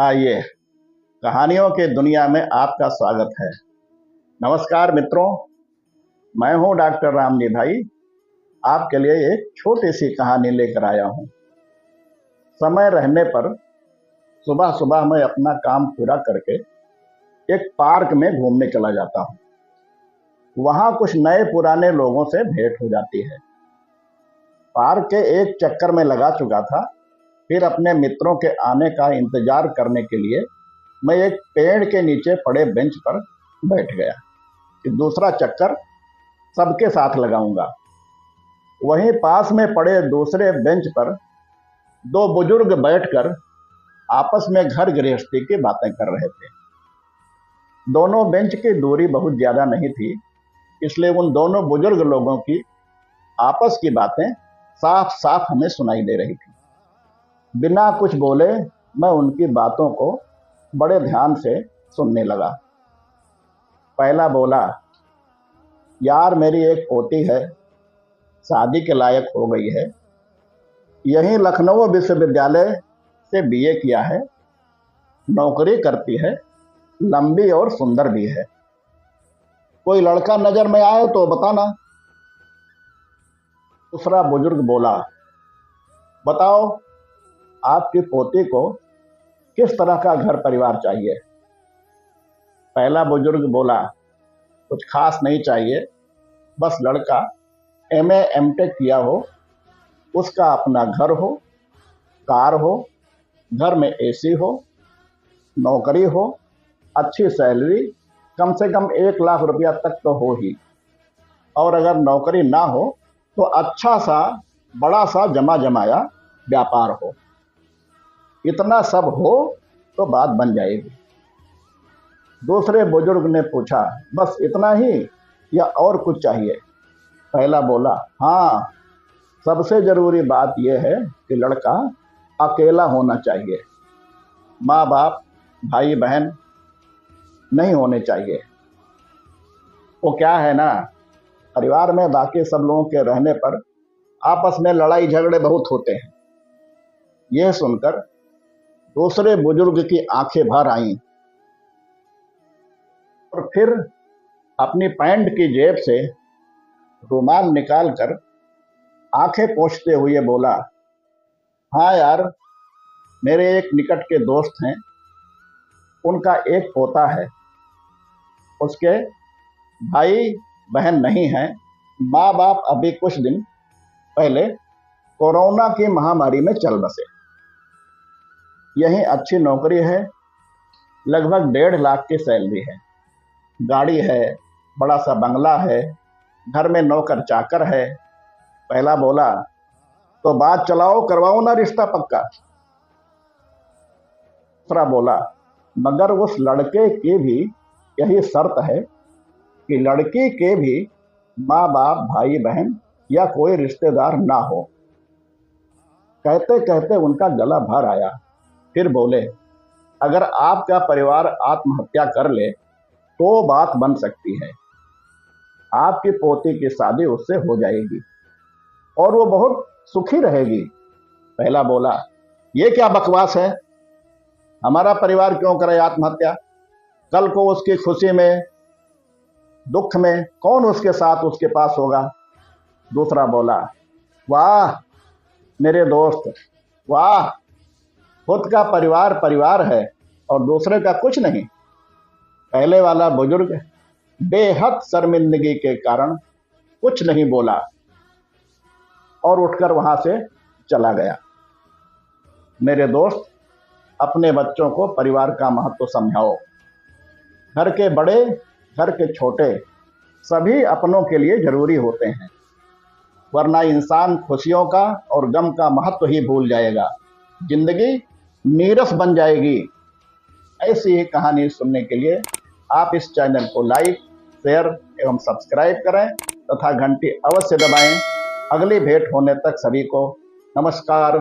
आइए, कहानियों की दुनिया में आपका स्वागत है। नमस्कार मित्रों, मैं हूं डॉक्टर रामजी भाई। आपके लिए एक छोटी सी कहानी लेकर आया हूं। समय रहने पर सुबह सुबह मैं अपना काम पूरा करके एक पार्क में घूमने चला जाता हूं। वहां कुछ नए पुराने लोगों से भेंट हो जाती है। पार्क के एक चक्कर में लगा चुका था, फिर अपने मित्रों के आने का इंतजार करने के लिए मैं एक पेड़ के नीचे पड़े बेंच पर बैठ गया कि दूसरा चक्कर सबके साथ लगाऊंगा। वहीं पास में पड़े दूसरे बेंच पर दो बुजुर्ग बैठकर आपस में घर गृहस्थी की बातें कर रहे थे। दोनों बेंच की दूरी बहुत ज्यादा नहीं थी, इसलिए उन दोनों बुजुर्ग लोगों की आपस की बातें साफ साफ हमें सुनाई दे रही थी। बिना कुछ बोले मैं उनकी बातों को बड़े ध्यान से सुनने लगा। पहला बोला, यार मेरी एक पोती है, शादी के लायक हो गई है। यहीं लखनऊ विश्वविद्यालय से बीए किया है, नौकरी करती है, लंबी और सुंदर भी है। कोई लड़का नजर में आए तो बताना। दूसरा बुजुर्ग बोला, बताओ आपकी पोती को किस तरह का घर परिवार चाहिए। पहला बुजुर्ग बोला, कुछ खास नहीं चाहिए, बस लड़का एमए एमटेक किया हो, उसका अपना घर हो, कार हो, घर में एसी हो, नौकरी हो, अच्छी सैलरी, कम से कम 1 लाख रुपया तक तो हो ही, और अगर नौकरी ना हो तो अच्छा सा बड़ा सा जमा जमाया व्यापार हो। इतना सब हो तो बात बन जाएगी। दूसरे बुजुर्ग ने पूछा, बस इतना ही या और कुछ चाहिए। पहला बोला, हाँ, सबसे जरूरी बात यह है कि लड़का अकेला होना चाहिए, माँ बाप भाई बहन नहीं होने चाहिए। वो क्या है ना, परिवार में बाकी सब लोगों के रहने पर आपस में लड़ाई झगड़े बहुत होते हैं। यह सुनकर दूसरे बुजुर्ग की आंखें भर आईं और फिर अपनी पैंट की जेब से रुमाल निकालकर आंखें पोंछते हुए बोला, हाँ यार, मेरे एक निकट के दोस्त हैं, उनका एक पोता है, उसके भाई बहन नहीं हैं, माँ बाप अभी कुछ दिन पहले कोरोना की महामारी में चल बसे। यहीं अच्छी नौकरी है, लगभग 1.5 लाख की सैलरी है, गाड़ी है, बड़ा सा बंगला है, घर में नौकर चाकर है। पहला बोला, तो बात चलाओ, करवाओ ना रिश्ता पक्का। दूसरा बोला, मगर उस लड़के की भी यही शर्त है कि लड़की के भी माँ बाप भाई बहन या कोई रिश्तेदार ना हो। कहते कहते उनका गला भर आया। फिर बोले, अगर आपका परिवार आत्महत्या कर ले तो बात बन सकती है, आपकी पोती की शादी उससे हो जाएगी और वो बहुत सुखी रहेगी। पहला बोला, ये क्या बकवास है, हमारा परिवार क्यों करे आत्महत्या, कल को उसकी खुशी में दुख में कौन उसके साथ उसके पास होगा। दूसरा बोला, वाह मेरे दोस्त, वाह, खुद का परिवार परिवार है और दूसरे का कुछ नहीं। पहले वाला बुजुर्ग बेहद शर्मिंदगी के कारण कुछ नहीं बोला और उठकर वहां से चला गया। मेरे दोस्त, अपने बच्चों को परिवार का महत्व समझाओ। घर के बड़े, घर के छोटे, सभी अपनों के लिए जरूरी होते हैं, वरना इंसान खुशियों का और गम का महत्व ही भूल जाएगा, जिंदगी नीरस बन जाएगी। ऐसी ही कहानी सुनने के लिए आप इस चैनल को लाइक, शेयर एवं सब्सक्राइब करें तथा घंटी अवश्य दबाएं। अगली भेंट होने तक सभी को नमस्कार।